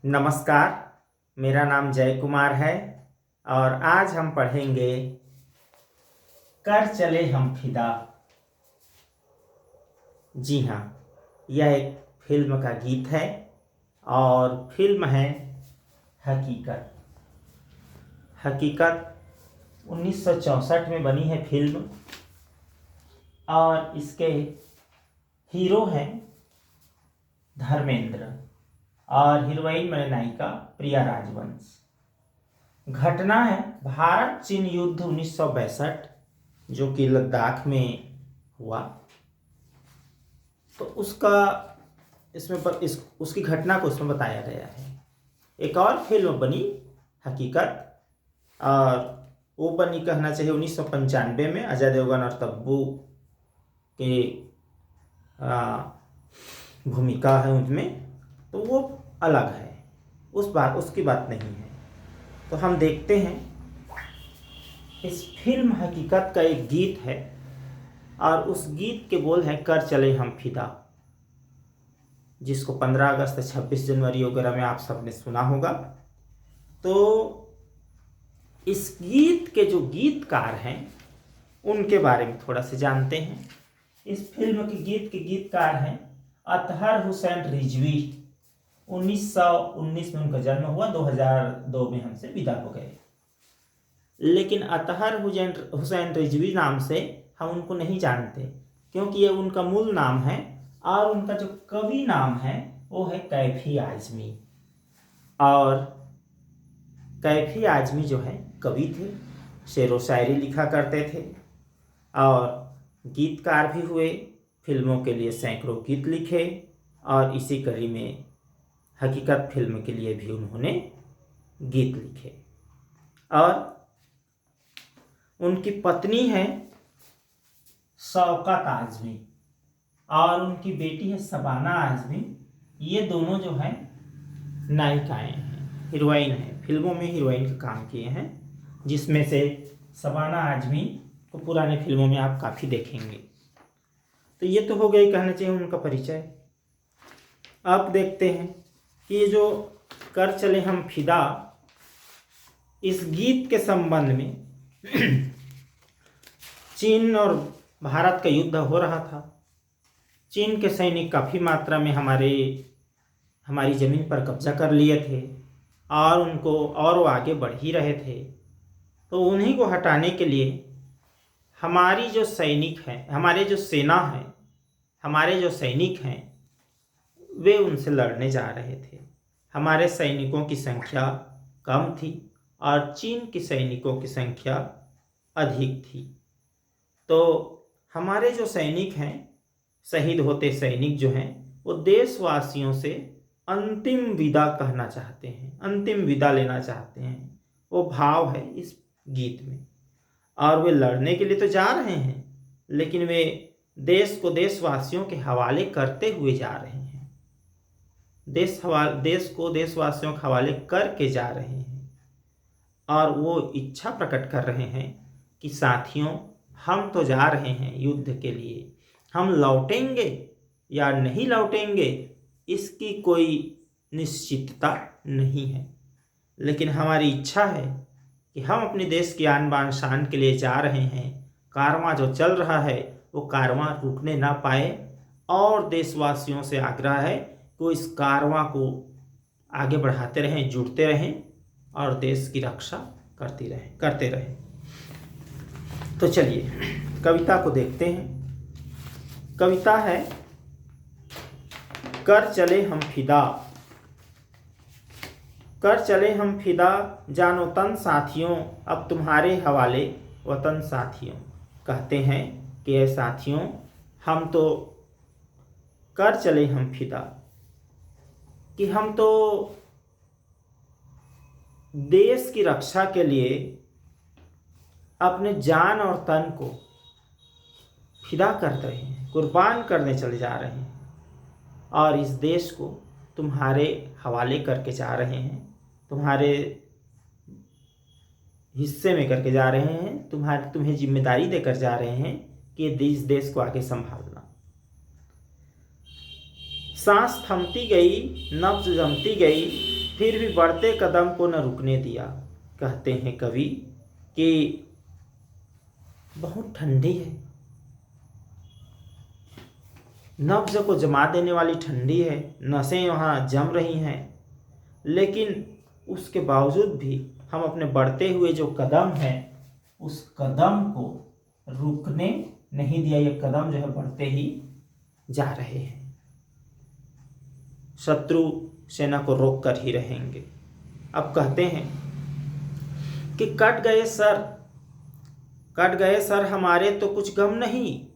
नमस्कार। मेरा नाम जय कुमार है और आज हम पढ़ेंगे कर चले हम फिदा। जी हाँ, यह एक फिल्म का गीत है और फिल्म है हकीकत। हकीकत 1964 में बनी है फिल्म और इसके हीरो हैं धर्मेंद्र और हीरोइन में नायिका प्रिया राजवंश। घटना है भारत चीन युद्ध 1962 जो कि लद्दाख में हुआ। तो उसकी घटना को इसमें बताया गया है। एक और फिल्म बनी हकीकत और वो बनी कहना चाहिए 1995 में। अजय देवगन और तब्बू के भूमिका है उनमें, तो वो अलग है, उसकी बात नहीं है। तो हम देखते हैं इस फिल्म हकीकत का एक गीत है और उस गीत के बोल हैं कर चले हम फिदा, जिसको 15 अगस्त 26 जनवरी वगैरह में आप सबने सुना होगा। तो इस गीत के जो गीतकार हैं उनके बारे में थोड़ा सा जानते हैं। इस फिल्म के गीत के गीतकार हैं अतहर हुसैन रिजवी। 1919 में उनका जन्म हुआ, 2002 में हमसे विदा हो गए। लेकिन अतहर हुसैन रिजवी नाम से हम उनको नहीं जानते क्योंकि ये उनका मूल नाम है और उनका जो कवि नाम है वो है कैफी आजमी। और कैफी आजमी जो है कवि थे, शेर व शायरी लिखा करते थे और गीतकार भी हुए। फिल्मों के लिए सैकड़ों गीत लिखे और इसी कड़ी में हकीकत फिल्म के लिए भी उन्होंने गीत लिखे। और उनकी पत्नी है शौकत आजमी और उनकी बेटी है शबाना आजमी। ये दोनों जो है नायिकाएं हैं, हीरोइन हैं, फिल्मों में हीरोइन का काम किए हैं, जिसमें से शबाना आजमी को पुराने फिल्मों में आप काफ़ी देखेंगे। तो ये तो हो गई कहना चाहिए उनका परिचय। अब देखते हैं कि ये जो कर चले हम फिदा, इस गीत के संबंध में चीन और भारत का युद्ध हो रहा था। चीन के सैनिक काफ़ी मात्रा में हमारी ज़मीन पर कब्जा कर लिए थे और वो आगे बढ़ ही रहे थे। तो उन्हीं को हटाने के लिए हमारी जो सैनिक हैं, हमारे जो सेना है, हमारे जो सैनिक हैं, वे उनसे लड़ने जा रहे थे। हमारे सैनिकों की संख्या कम थी और चीन की सैनिकों की संख्या अधिक थी। तो हमारे जो सैनिक हैं, शहीद होते सैनिक जो हैं, वो देशवासियों से अंतिम विदा कहना चाहते हैं, अंतिम विदा लेना चाहते हैं। वो भाव है इस गीत में। और वे लड़ने के लिए तो जा रहे हैं, लेकिन वे देश को देशवासियों के हवाले करते हुए जा रहे हैं। देश को देशवासियों के हवाले करके जा रहे हैं और वो इच्छा प्रकट कर रहे हैं कि साथियों, हम तो जा रहे हैं युद्ध के लिए, हम लौटेंगे या नहीं लौटेंगे इसकी कोई निश्चितता नहीं है, लेकिन हमारी इच्छा है कि हम अपने देश की आन बान शान के लिए जा रहे हैं। कारवां जो चल रहा है वो कारवां रुकने ना पाए और देशवासियों से आग्रह है कि वो इस कारवां को आगे बढ़ाते रहें, जुड़ते रहें और देश की रक्षा करते रहें। तो चलिए कविता को देखते हैं। कविता है कर चले हम फिदा। कर चले हम फिदा, जानो तन साथियों, अब तुम्हारे हवाले वतन साथियों। कहते हैं कि ये साथियों, हम तो कर चले हम फिदा, कि हम तो देश की रक्षा के लिए अपने जान और तन को फिदा कर रहे हैं, कुर्बान करने चले जा रहे हैं और इस देश को तुम्हारे हवाले करके जा रहे हैं, तुम्हारे हिस्से में करके जा रहे हैं, तुम्हें जिम्मेदारी देकर जा रहे हैं कि इस देश को आगे संभालना। सांस थमती गई, नब्ज जमती गई, फिर भी बढ़ते कदम को न रुकने दिया। कहते हैं कवि कि बहुत ठंडी है, नब्ज को जमा देने वाली ठंडी है, नसें वहाँ जम रही हैं, लेकिन उसके बावजूद भी हम अपने बढ़ते हुए जो कदम है उस कदम को रुकने नहीं दिया। ये कदम जो है बढ़ते ही जा रहे हैं, शत्रु सेना को रोक कर ही रहेंगे। अब कहते हैं कि कट गए सर हमारे तो कुछ गम नहीं,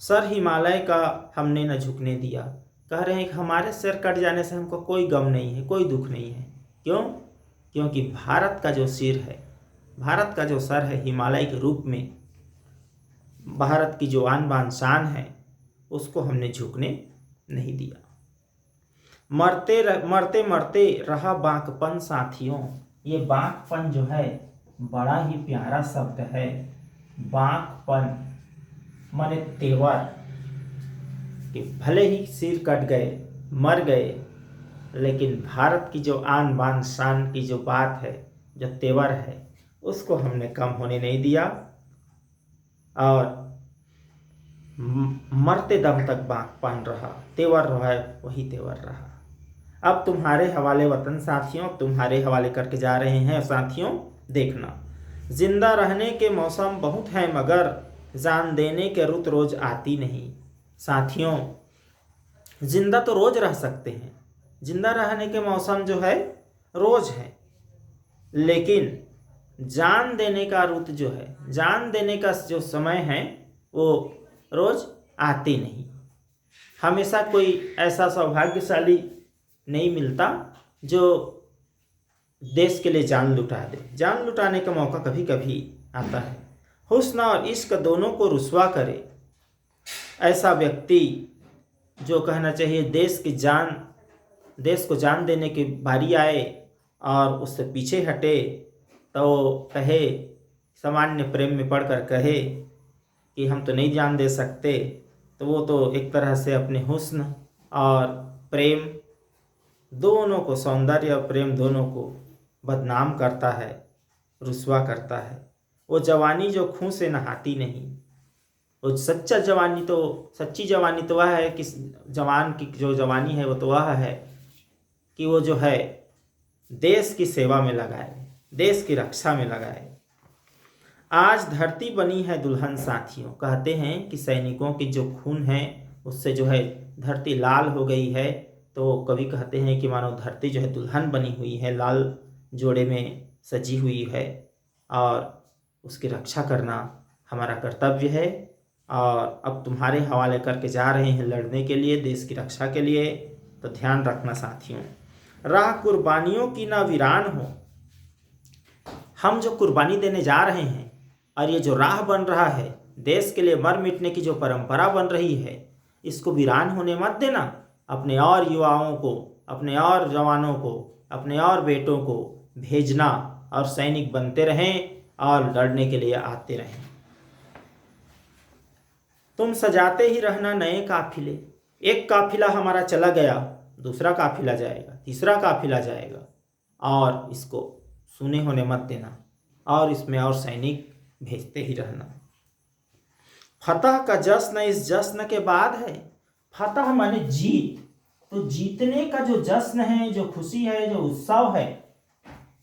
सर हिमालय का हमने न झुकने दिया। कह रहे हैं कि हमारे सिर कट जाने से हमको कोई गम नहीं है, कोई दुख नहीं है। क्यों? क्योंकि भारत का जो सिर है, भारत का जो सर है हिमालय के रूप में, भारत की जो आन बान शान है उसको हमने झुकने नहीं दिया। मरते मरते रहा बांकपन साथियों। ये बांकपन जो है बड़ा ही प्यारा शब्द है। बांकपन माने तेवर, कि भले ही सिर कट गए, मर गए, लेकिन भारत की जो आन बान शान की जो बात है, जो तेवर है, उसको हमने कम होने नहीं दिया और मरते दम तक बांकपन रहा, तेवर रहा, वही तेवर रहा। अब तुम्हारे हवाले वतन साथियों, तुम्हारे हवाले करके जा रहे हैं साथियों। देखना, जिंदा रहने के मौसम बहुत हैं मगर जान देने के रुत रोज आती नहीं। साथियों, जिंदा तो रोज रह सकते हैं, जिंदा रहने के मौसम जो है रोज है, लेकिन जान देने का रुत जो है, जान देने का जो समय है वो रोज आती नहीं। हमेशा कोई ऐसा सौभाग्यशाली नहीं मिलता जो देश के लिए जान लुटा दे। जान लुटाने का मौका कभी कभी आता है। हुस्न और इश्क दोनों को रुस्वा करे ऐसा व्यक्ति जो कहना चाहिए देश को जान देने की बारी आए और उससे पीछे हटे तो कहे, सामान्य प्रेम में पढ़कर कहे कि हम तो नहीं जान दे सकते, तो वो तो एक तरह से अपने हुस्न और प्रेम दोनों को, सौंदर्य और प्रेम दोनों को बदनाम करता है, रुस्वा करता है। वो जवानी जो खून से नहाती नहीं, वो सच्ची जवानी तो वह है कि जवान की जो जवानी है वो तो वह है कि वो जो है देश की सेवा में लगाए, देश की रक्षा में लगाए। आज धरती बनी है दुल्हन साथियों। कहते हैं कि सैनिकों की जो खून है उससे जो है धरती लाल हो गई है, तो कवि कहते हैं कि मानो धरती जो है दुल्हन बनी हुई है, लाल जोड़े में सजी हुई है और उसकी रक्षा करना हमारा कर्तव्य है। और अब तुम्हारे हवाले करके जा रहे हैं लड़ने के लिए, देश की रक्षा के लिए, तो ध्यान रखना साथियों, राह कुर्बानियों की ना वीरान हो। हम जो कुर्बानी देने जा रहे हैं और ये जो राह बन रहा है, देश के लिए मर मिटने की जो परंपरा बन रही है, इसको वीरान होने मत देना। अपने और युवाओं को, अपने और जवानों को, अपने और बेटों को भेजना और सैनिक बनते रहें और लड़ने के लिए आते रहें। तुम सजाते ही रहना नए काफिले। एक काफिला हमारा चला गया, दूसरा काफिला जाएगा, तीसरा काफिला जाएगा, और इसको सुने होने मत देना और इसमें और सैनिक भेजते ही रहना। फतह का जश्न इस जश्न के बाद है। फतह माने जीत, तो जीतने का जो जश्न है, जो खुशी है, जो उत्सव है,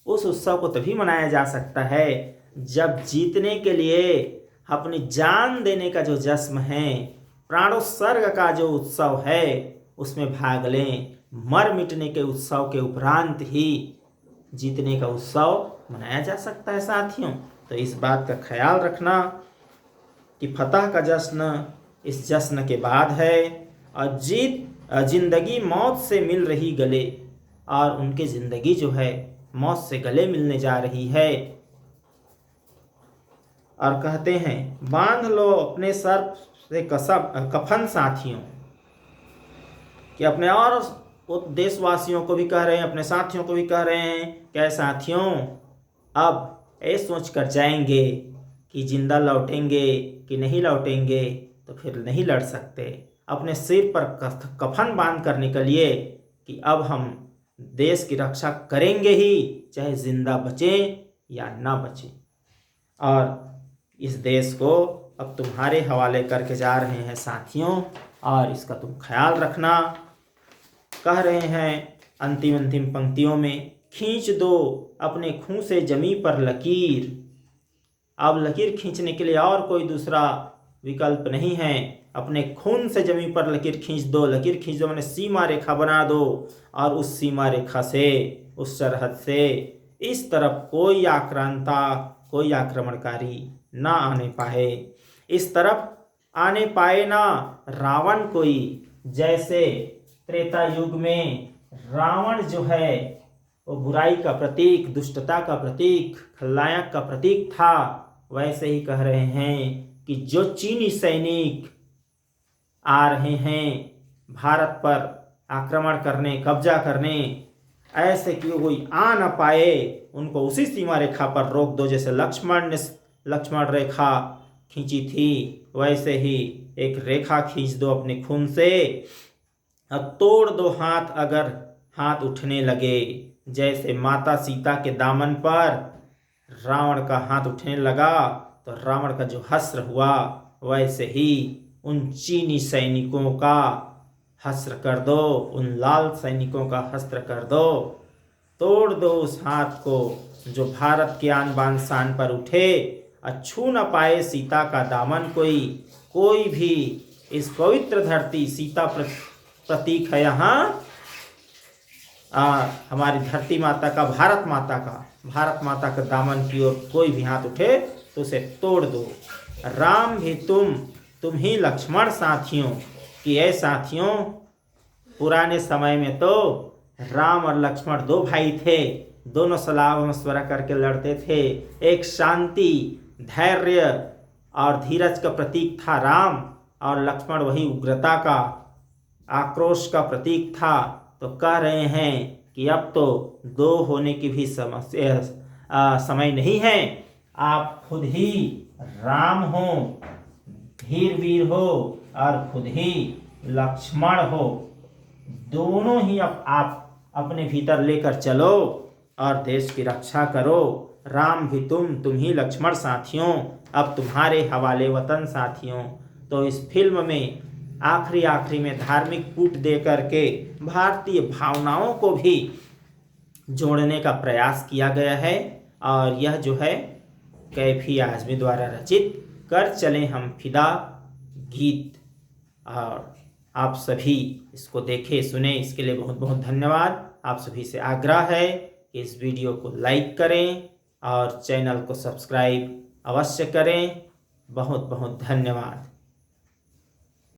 उस उत्सव को तभी मनाया जा सकता है जब जीतने के लिए अपनी जान देने का जो जश्न है, प्राणोत्सर्ग का जो उत्सव है, उसमें भाग लें। मर मिटने के उत्सव के उपरांत ही जीतने का उत्सव मनाया जा सकता है साथियों। तो इस बात का ख्याल रखना कि फतह का जश्न इस जश्न के बाद है और जिंदगी मौत से मिल रही गले, और उनकी जिंदगी जो है मौत से गले मिलने जा रही है। और कहते हैं, बांध लो अपने सर से कफन साथियों, कि अपने और वो देशवासियों को भी कह रहे हैं, अपने साथियों को भी कह रहे हैं, क्या साथियों अब ये सोच कर जाएंगे कि जिंदा लौटेंगे कि नहीं लौटेंगे, तो फिर नहीं लड़ सकते। अपने सिर पर कफन बांध कर निकलिए कि अब हम देश की रक्षा करेंगे ही, चाहे जिंदा बचे या ना बचे। और इस देश को अब तुम्हारे हवाले करके जा रहे हैं साथियों, और इसका तुम ख्याल रखना। कह रहे हैं अंतिम पंक्तियों में, खींच दो अपने खून से जमी पर लकीर। अब लकीर खींचने के लिए और कोई दूसरा विकल्प नहीं है। अपने खून से जमी पर लकीर खींच दो। लकीर खींच दो मैंने सीमा रेखा बना दो, और उस सीमा रेखा से, उस सरहद से इस तरफ कोई आक्रांता, कोई आक्रमणकारी ना आने पाए। इस तरफ आने पाए ना रावण कोई। जैसे त्रेता युग में रावण जो है वो बुराई का प्रतीक, दुष्टता का प्रतीक, खलनायक का प्रतीक था, वैसे ही कह रहे हैं कि जो चीनी सैनिक आ रहे हैं भारत पर आक्रमण करने, कब्जा करने, ऐसे कि कोई आ न पाए, उनको उसी सीमा रेखा पर रोक दो। जैसे लक्ष्मण ने लक्ष्मण रेखा खींची थी, वैसे ही एक रेखा खींच दो अपने खून से, अब तोड़ दो हाथ अगर हाथ उठने लगे। जैसे माता सीता के दामन पर रावण का हाथ उठने लगा तो रावण का जो हस्र हुआ, वैसे ही उन चीनी सैनिकों का हस्र कर दो, उन लाल सैनिकों का हस्र कर दो। तोड़ दो उस हाथ को जो भारत के आन बान शान पर उठे, छू न पाए सीता का दामन कोई भी। इस पवित्र धरती, सीता प्रतीक है यहाँ हमारी धरती माता का, भारत माता का दामन की ओर कोई भी हाथ उठे तो उसे तोड़ दो। राम भी तुम ही लक्ष्मण साथियों कि ऐ साथियों, पुराने समय में तो राम और लक्ष्मण दो भाई थे, दोनों सलाह मशवरा करके लड़ते थे। एक शांति, धैर्य और धीरज का प्रतीक था राम, और लक्ष्मण वही उग्रता का, आक्रोश का प्रतीक था। तो कह रहे हैं कि अब तो दो होने की भी समय नहीं है, आप खुद ही राम हो, धीर वीर हो, और खुद ही लक्ष्मण हो। दोनों ही आप अपने भीतर लेकर चलो और देश की रक्षा करो। राम भी तुम ही लक्ष्मण साथियों, अब तुम्हारे हवाले वतन साथियों। तो इस फिल्म में आखिरी में धार्मिक कूट दे करके भारतीय भावनाओं को भी जोड़ने का प्रयास किया गया है, और यह जो है कैफी आज़मी द्वारा रचित कर चले हम फिदा गीत। और आप सभी इसको देखें सुने, इसके लिए बहुत बहुत धन्यवाद। आप सभी से आग्रह है कि इस वीडियो को लाइक करें और चैनल को सब्सक्राइब अवश्य करें। बहुत बहुत धन्यवाद।